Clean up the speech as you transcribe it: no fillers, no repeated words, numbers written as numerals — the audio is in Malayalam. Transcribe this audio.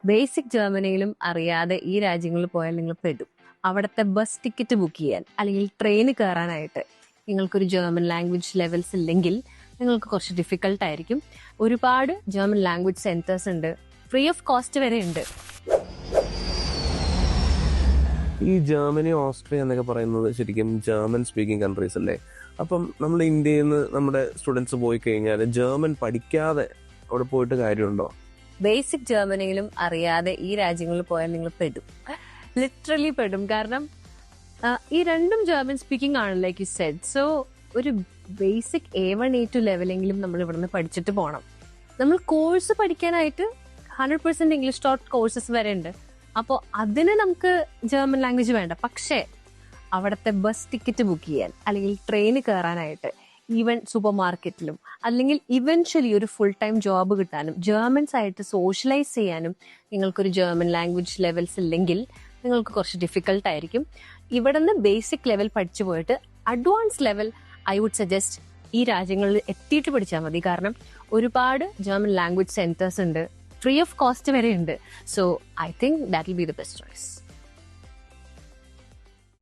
ബേസിക് ജർമ്മനിയിലും അറിയാതെ ഈ രാജ്യങ്ങളിൽ പോയാൽ നിങ്ങൾ പെടും. അവിടുത്തെ ബസ് ടിക്കറ്റ് ബുക്ക് ചെയ്യാൻ അല്ലെങ്കിൽ ട്രെയിന് കയറാനായിട്ട് നിങ്ങൾക്കൊരു ജർമ്മൻ ലാംഗ്വേജ് ലെവൽസ് ഇല്ലെങ്കിൽ നിങ്ങൾക്ക് കുറച്ച് ഡിഫിക്കൽട്ട് ആയിരിക്കും. ഒരുപാട് ജർമ്മൻ ലാംഗ്വേജ് സെന്റേഴ്സ് ഉണ്ട്, ഫ്രീ ഓഫ് കോസ്റ്റ് വരെ ഉണ്ട്. ഈ ജർമ്മനി, ഓസ്ട്രിയ എന്നൊക്കെ പറയുന്നത് ശരിക്കും ജർമ്മൻ സ്പീക്കിംഗ് കൺട്രീസ് അല്ലേ? അപ്പം നമ്മൾ ഇന്ത്യയിൽ നിന്ന് നമ്മുടെ സ്റ്റുഡൻസ് പോയി കഴിഞ്ഞാൽ ജർമ്മൻ പഠിക്കാതെ അവിടെ പോയിട്ട് കാര്യമുണ്ടോ? ബേസിക് ജർമ്മനിയിലും അറിയാതെ ഈ രാജ്യങ്ങളിൽ പോയാൽ നിങ്ങൾ പെടും, ലിറ്ററലി പെടും. കാരണം ഈ രണ്ടും ജർമ്മൻ സ്പീക്കിംഗ് ആണ്, ലൈക്ക് യു സെഡ്. സോ ഒരു ബേസിക് A1 A2 ലെവലെങ്കിലും നമ്മൾ ഇവിടുന്ന് പഠിച്ചിട്ട് പോകണം. നമ്മൾ കോഴ്സ് പഠിക്കാനായിട്ട് 100% ഇംഗ്ലീഷ് ടോട്ട് കോഴ്സസ് വരെ ഉണ്ട്. അപ്പോൾ അതിന് നമുക്ക് ജർമ്മൻ ലാംഗ്വേജ് വേണ്ട. പക്ഷേ അവിടുത്തെ ബസ് ടിക്കറ്റ് ബുക്ക് ചെയ്യാൻ അല്ലെങ്കിൽ ട്രെയിന് കയറാനായിട്ട്, ഈവൻ സൂപ്പർ മാർക്കറ്റിലും അല്ലെങ്കിൽ ഇവൻച്വലി ഒരു ഫുൾ ടൈം ജോബ് കിട്ടാനും ജർമ്മൻസ് ആയിട്ട് സോഷ്യലൈസ് ചെയ്യാനും നിങ്ങൾക്കൊരു ജർമ്മൻ ലാംഗ്വേജ് ലെവൽസ് ഇല്ലെങ്കിൽ നിങ്ങൾക്ക് കുറച്ച് ഡിഫിക്കൽട്ട് ആയിരിക്കും. ഇവിടെ നിന്ന് ബേസിക് ലെവൽ പഠിച്ചു പോയിട്ട് advance level I would suggest ഈ രാജ്യങ്ങളിൽ എത്തിയിട്ട് പഠിച്ചാൽ മതി. കാരണം ഒരുപാട് ജർമ്മൻ ലാംഗ്വേജ് സെന്റേഴ്സ് ഉണ്ട്, ഫ്രീ ഓഫ് കോസ്റ്റ് വരെ ഉണ്ട്. So I think that will be the best choice.